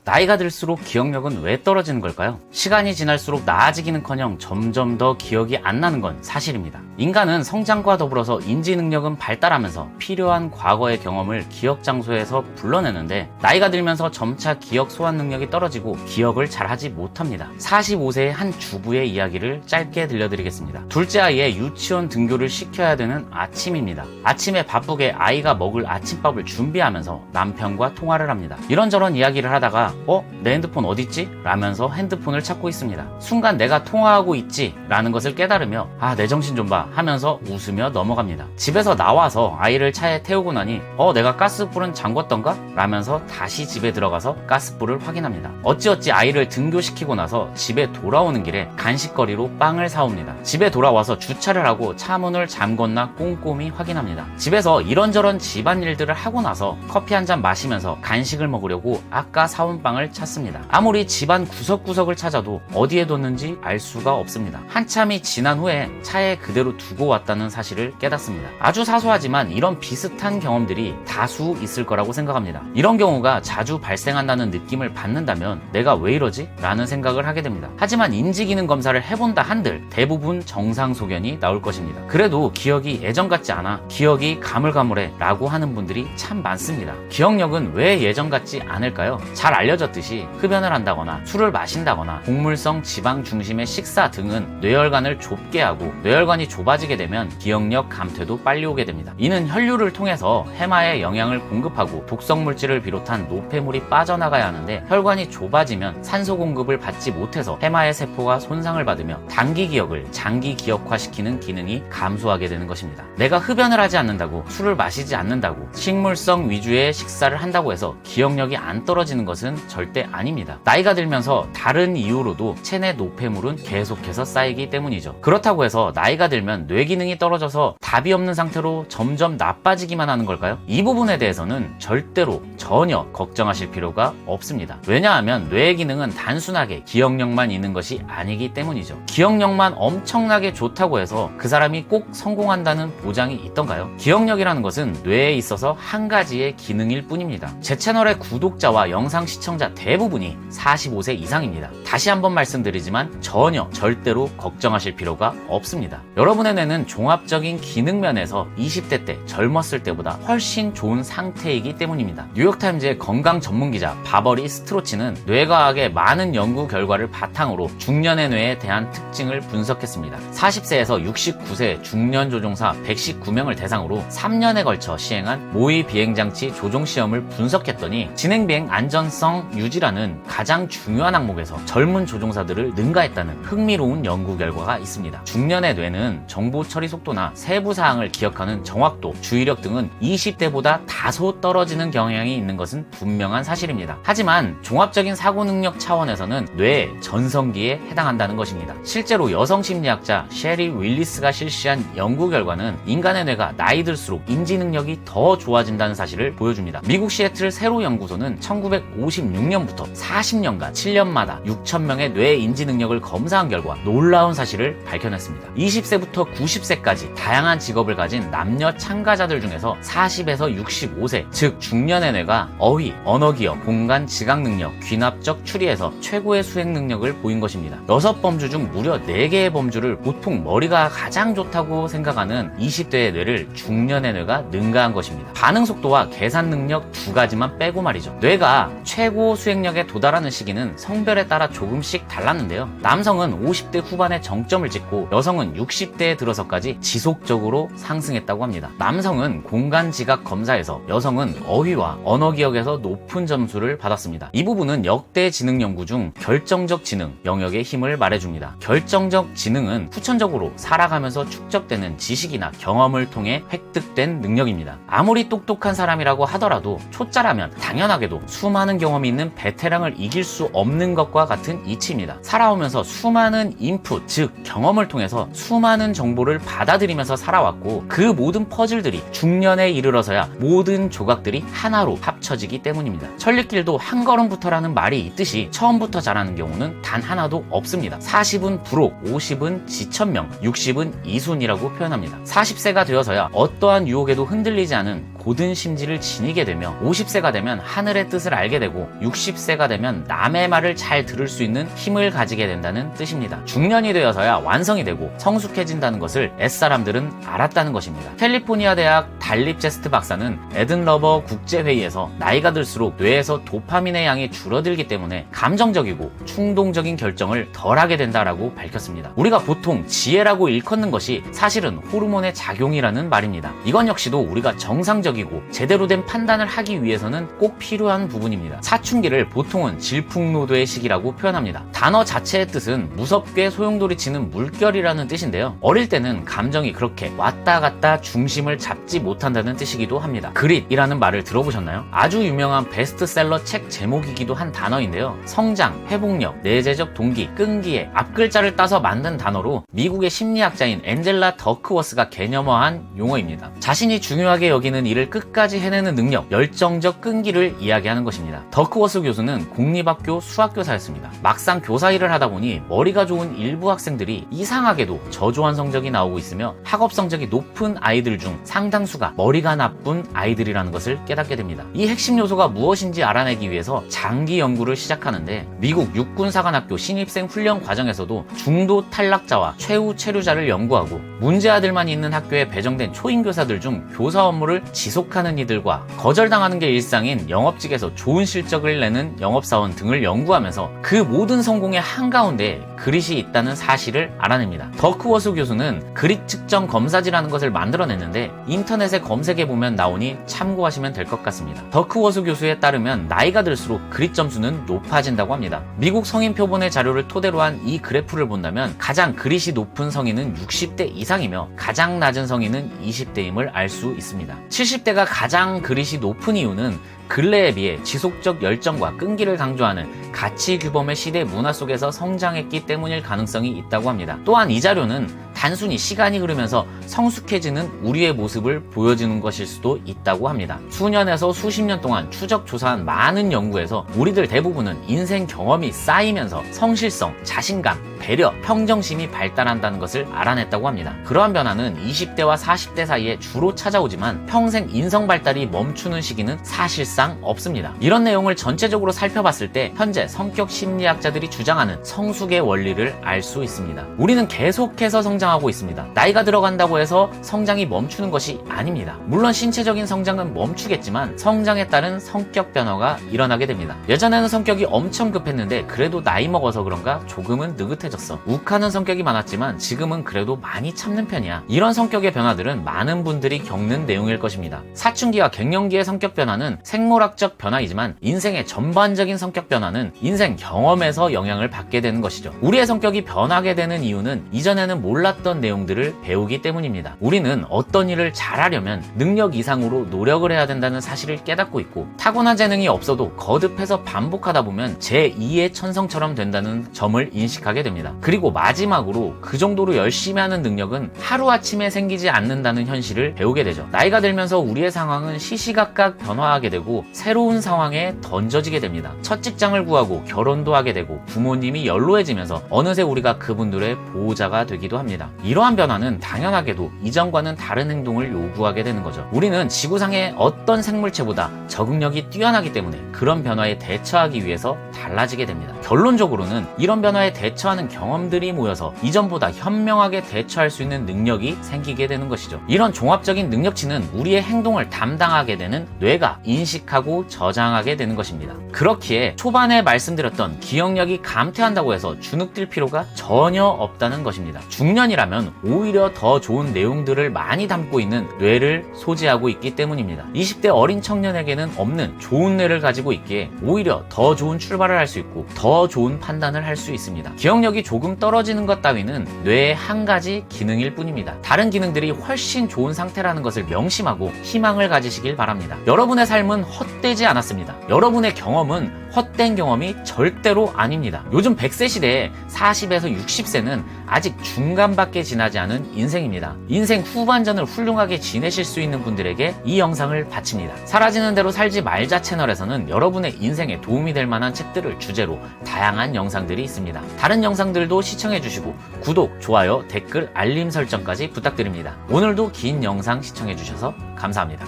나이가 들수록 기억력은 왜 떨어지는 걸까요? 시간이 지날수록 나아지기는커녕 점점 더 기억이 안 나는 건 사실입니다. 인간은 성장과 더불어서 인지 능력은 발달하면서 필요한 과거의 경험을 기억 장소에서 불러내는데 나이가 들면서 점차 기억 소환 능력이 떨어지고 기억을 잘하지 못합니다. 45세의 한 주부의 이야기를 짧게 들려드리겠습니다. 둘째 아이의 유치원 등교를 시켜야 되는 아침입니다. 아침에 바쁘게 아이가 먹을 아침밥을 준비하면서 남편과 통화를 합니다. 이런저런 이야기를 하다가 내 핸드폰 어딨지? 라면서 핸드폰을 찾고 있습니다. 순간 내가 통화하고 있지? 라는 것을 깨달으며 내 정신 좀 봐 하면서 웃으며 넘어갑니다. 집에서 나와서 아이를 차에 태우고 나니 내가 가스불은 잠궜던가? 라면서 다시 집에 들어가서 가스불을 확인합니다. 어찌어찌 아이를 등교시키고 나서 집에 돌아오는 길에 간식거리로 빵을 사옵니다. 집에 돌아와서 주차를 하고 차문을 잠궜나 꼼꼼히 확인합니다. 집에서 이런저런 집안일들을 하고 나서 커피 한 잔 마시면서 간식을 먹으려고 아까 사온 빵을 찾습니다. 아무리 집안 구석구석을 찾아도 어디에 뒀는지 알 수가 없습니다. 한참이 지난 후에 차에 그대로 두고 왔다는 사실을 깨닫습니다. 아주 사소하지만 이런 비슷한 경험들이 다수 있을 거라고 생각합니다. 이런 경우가 자주 발생한다는 느낌을 받는다면 내가 왜 이러지? 라는 생각을 하게 됩니다. 하지만 인지기능 검사를 해본다 한들 대부분 정상소견이 나올 것입니다. 그래도 기억이 예전 같지 않아, 기억이 가물가물해 라고 하는 분들이 참 많습니다. 기억력은 왜 예전 같지 않을까요? 잘 알려졌듯이 흡연을 한다거나 술을 마신다거나 곡물성 지방 중심의 식사 등은 뇌혈관을 좁게 하고 뇌혈관이 좁아지게 되면 기억력 감퇴도 빨리 오게 됩니다. 이는 혈류를 통해서 해마에 영양을 공급하고 독성 물질을 비롯한 노폐물이 빠져나가야 하는데 혈관이 좁아지면 산소 공급을 받지 못해서 해마의 세포가 손상을 받으며 단기 기억을 장기 기억화시키는 기능이 감소하게 되는 것입니다. 내가 흡연을 하지 않는다고, 술을 마시지 않는다고, 식물성 위주의 식사를 한다고 해서 기억력이 안 떨어지는 것은 절대 아닙니다. 나이가 들면서 다른 이유로도 체내 노폐물은 계속해서 쌓이기 때문이죠. 그렇다고 해서 나이가 들면 뇌 기능이 떨어져서 답이 없는 상태로 점점 나빠지기만 하는 걸까요? 이 부분에 대해서는 절대로 전혀 걱정하실 필요가 없습니다. 왜냐하면 뇌의 기능은 단순하게 기억력만 있는 것이 아니기 때문이죠. 기억력만 엄청나게 좋다고 해서 그 사람이 꼭 성공한다는 보장이 있던가요? 기억력이라는 것은 뇌에 있어서 한 가지의 기능일 뿐입니다. 제 채널의 구독자와 영상 시청자 대부분이 45세 이상입니다. 다시 한번 말씀드리지만 전혀 절대로 걱정하실 필요가 없습니다. 여러분의 뇌는 종합적인 기능 면에서 20대 때 젊었을 때보다 훨씬 좋은 상태이기 때문입니다. 뉴욕타임즈의 건강 전문기자 바버리 스트로치는 뇌과학의 많은 연구 결과를 바탕으로 중년의 뇌에 대한 특징을 분석했습니다. 40세에서 69세 중년 조종사 119명을 대상으로 3년에 걸쳐 시행한 모의 비행장치 조종 시험을 분석했더니 진행비행 안전성 유지라는 가장 중요한 항목에서 젊은 조종사들을 능가했다는 흥미로운 연구 결과가 있습니다. 중년의 뇌는 정보 처리 속도나 세부 사항을 기억하는 정확도, 주의력 등은 20대보다 다소 떨어지는 경향이 있는 것은 분명한 사실입니다. 하지만 종합적인 사고 능력 차원에서는 뇌 전성기에 해당한다는 것입니다. 실제로 여성 심리학자 셰리 윌리스가 실시한 연구 결과는 인간의 뇌가 나이 들수록 인지 능력이 더 좋아진다는 사실을 보여줍니다. 미국 시애틀 세로 연구소는 1956년부터 40년간 7년마다 6,000명의 뇌 인지 능력을 검사한 결과 놀라운 사실을 밝혀냈습니다. 20세부터 90세까지 다양한 직업을 가진 남녀 참가자들 중에서 40에서 65세, 즉 중년의 뇌가 어휘, 언어기억, 공간 지각 능력, 귀납적 추리에서 최고의 수행 능력을 보인 것입니다. 6범주 중 무려 4개의 범주를 보통 머리가 가장 좋다고 생각하는 20대의 뇌를 중년의 뇌가 능가한 것입니다. 반응 속도와 계산 능력 두 가지만 빼고 말이죠. 뇌가 최고 수행력에 도달하는 시기는 성별에 따라 조금씩 달랐는데요. 남성은 50대 후반에 정점을 찍고 여성은 60대에 들어서까지 지속적으로 상승했다고 합니다. 남성은 공간 지각 검사에서, 여성은 어휘와 언어 기억에서 높은 점수를 받았습니다. 이 부분은 역대 지능 연구 중 결정적 지능 영역의 힘을 말해줍니다. 결정적 지능은 후천적으로 살아가면서 축적되는 지식이나 경험을 통해 획득된 능력입니다. 아무리 똑똑한 사람이라고 하더라도 초짜라면 당연하게도 수많은 경험이 있는 베테랑을 이길 수 없는 것과 같은 이치입니다. 살아오면서 수많은 인풋, 즉 경험을 통해서 수많은 정보를 받아들이면서 살아왔고 그 모든 퍼즐들이 중년에 이르러서야 모든 조각들이 하나로 합쳐지기 때문입니다. 천리길도 한 걸음부터라는 말이 있듯이 처음부터 잘하는 경우는 단 하나도 없습니다. 40은 부록, 50은 지천명, 60은 이순이라고 표현합니다. 40세가 되어서야 어떠한 유혹에도 흔들리지 않은 고든 심지를 지니게 되며 50세가 되면 하늘의 뜻을 알게 되고 60세가 되면 남의 말을 잘 들을 수 있는 힘을 가지게 된다는 뜻입니다. 중년이 되어서야 완성이 되고 성숙해진다는 것을 옛사람들은 알았다는 것입니다. 캘리포니아 대학 달립제스트 박사는 에든러버 국제회의에서 나이가 들수록 뇌에서 도파민의 양이 줄어들기 때문에 감정적이고 충동적인 결정을 덜하게 된다라고 밝혔습니다. 우리가 보통 지혜라고 일컫는 것이 사실은 호르몬의 작용이라는 말입니다. 이건 역시도 우리가 정상적이고 제대로 된 판단을 하기 위해서는 꼭 필요한 부분입니다. 사춘기를 보통은 질풍노도의 시기라고 표현합니다. 단어 자체의 뜻은 무섭게 소용돌이치는 물결이라는 뜻인데요. 어릴 때는 감정이 그렇게 왔다 갔다 중심을 잡지 못한다는 뜻이기도 합니다. 그릿이라는 말을 들어보셨나요? 아주 유명한 베스트셀러 책 제목이기도 한 단어인데요. 성장, 회복력, 내재적 동기, 끈기의 앞글자를 따서 만든 단어로 미국의 심리학자인 앤젤라 더크워스가 개념화한 용어입니다. 자신이 중요하게 여기는 일을 끝까지 해내는 능력, 열정적 끈기를 이야기하는 것입니다. 더크워스 교수는 공립학교 수학교사였습니다. 막상 교사 일을 하다 보니 머리가 좋은 일부 학생들이 이상하게도 저조한 성적이 나오고 있으며 학업 성적이 높은 아이들 중 상당수가 머리가 나쁜 아이들이라는 것을 깨닫게 됩니다. 이 핵심 요소가 무엇인지 알아내기 위해서 장기 연구를 시작하는데 미국 육군사관학교 신입생 훈련 과정에서도 중도 탈락자와 최후 체류자를 연구하고 문제아들만 있는 학교에 배정된 초임교사들 중 교사 업무를 지속하는 이들과 거절당하는 게 일상인 영업직에서 좋은 실적을 내는 영업사원 등을 연구하면서 그 모든 성공의 한가운데 그릿이 있다는 사실을 알아냅니다. 더크워스 교수는 그릿 측정 검사지라는 것을 만들어냈는데 인터넷에 검색해보면 나오니 참고하시면 될 것 같습니다. 더크워스 교수에 따르면 나이가 들수록 그릿 점수는 높아진다고 합니다. 미국 성인 표본의 자료를 토대로 한 이 그래프를 본다면 가장 그릿이 높은 성인은 60대 이상이며 가장 낮은 성인은 20대임을 알 수 있습니다. 70대가 가장 그릿이 높은 이유는 근래에 비해 지속적 열정과 끈기를 강조하는 가치 규범의 시대 문화 속에서 성장했기 때문일 가능성이 있다고 합니다. 또한 이 자료는 단순히 시간이 흐르면서 성숙해지는 우리의 모습을 보여주는 것일 수도 있다고 합니다. 수년에서 수십 년 동안 추적 조사한 많은 연구에서 우리들 대부분은 인생 경험이 쌓이면서 성실성, 자신감, 배려, 평정심이 발달한다는 것을 알아냈다고 합니다. 그러한 변화는 20대와 40대 사이에 주로 찾아오지만 평생 인성 발달이 멈추는 시기는 사실상 없습니다. 이런 내용을 전체적으로 살펴봤을 때 현재 성격 심리학자들이 주장하는 성숙의 원리를 알 수 있습니다. 우리는 계속해서 성장하고 있습니다. 나이가 들어간다고 해서 성장이 멈추는 것이 아닙니다. 물론 신체적인 성장은 멈추겠지만 성장에 따른 성격 변화가 일어나게 됩니다. 예전에는 성격이 엄청 급했는데 그래도 나이 먹어서 그런가 조금은 느긋해졌어. 욱하는 성격이 많았지만 지금은 그래도 많이 참는 편이야. 이런 성격의 변화들은 많은 분들이 겪는 내용일 것입니다. 사춘기와 갱년기의 성격 변화는 생물학적 변화이지만 인생의 전반적인 성격 변화는 인생 경험에서 영향을 받게 되는 것이죠. 우리의 성격이 변하게 되는 이유는 이전에는 몰랐던 내용들을 배우기 때문입니다. 우리는 어떤 일을 잘하려면 능력 이상으로 노력을 해야 된다는 사실을 깨닫고 있고 타고난 재능이 없어도 거듭해서 반복하다 보면 제2의 천성처럼 된다는 점을 인식하게 됩니다. 그리고 마지막으로 그 정도로 열심히 하는 능력은 하루아침에 생기지 않는다는 현실을 배우게 되죠. 나이가 들면서 우리의 상황은 시시각각 변화하게 되고 새로운 상황에 던져지게 됩니다. 첫 직장을 구하고 결혼도 하게 되고 부모님이 연로해지면서 어느새 우리가 그분들의 보호자가 되기도 합니다. 이러한 변화는 당연하게도 이전과는 다른 행동을 요구하게 되는 거죠. 우리는 지구상의 어떤 생물체보다 적응력이 뛰어나기 때문에 그런 변화에 대처하기 위해서 달라지게 됩니다. 결론적으로는 이런 변화에 대처하는 경험들이 모여서 이전보다 현명하게 대처할 수 있는 능력이 생기게 되는 것이죠. 이런 종합적인 능력치는 우리의 행동을 담당하게 되는 뇌가 인식하고 저장하게 되는 것입니다. 그렇기에 초반에 말씀드렸던 기억력이 감퇴한다고 해서 주눅들 필요가 전혀 없다는 것입니다. 중년이라면 오히려 더 좋은 내용들을 많이 담고 있는 뇌를 소지하고 있기 때문입니다. 20대 어린 청년에게는 없는 좋은 뇌를 가지고 있기에 오히려 더 좋은 출발을 할 수 있고 더 좋은 판단을 할 수 있습니다. 기억력이 조금 떨어지는 것 따위는 뇌의 한 가지 기능일 뿐입니다. 다른 기능들이 훨씬 좋은 상태라는 것을 명심하고 희망을 가지시길 바랍니다. 여러분의 삶은 헛되지 않았습니다. 여러분의 경험은 헛된 경험이 절대로 아닙니다. 요즘 100세 시대에 40에서 60세는 아직 중간밖에 지나지 않은 인생입니다. 인생 후반전을 훌륭하게 지내실 수 있는 분들에게 이 영상을 바칩니다. 사라지는 대로 살지 말자 채널에서는 여러분의 인생에 도움이 될 만한 책들을 주제로 다양한 영상들이 있습니다. 다른 영상들도 시청해주시고 구독, 좋아요, 댓글, 알림 설정까지 부탁드립니다. 오늘도 긴 영상 시청해주셔서 감사합니다.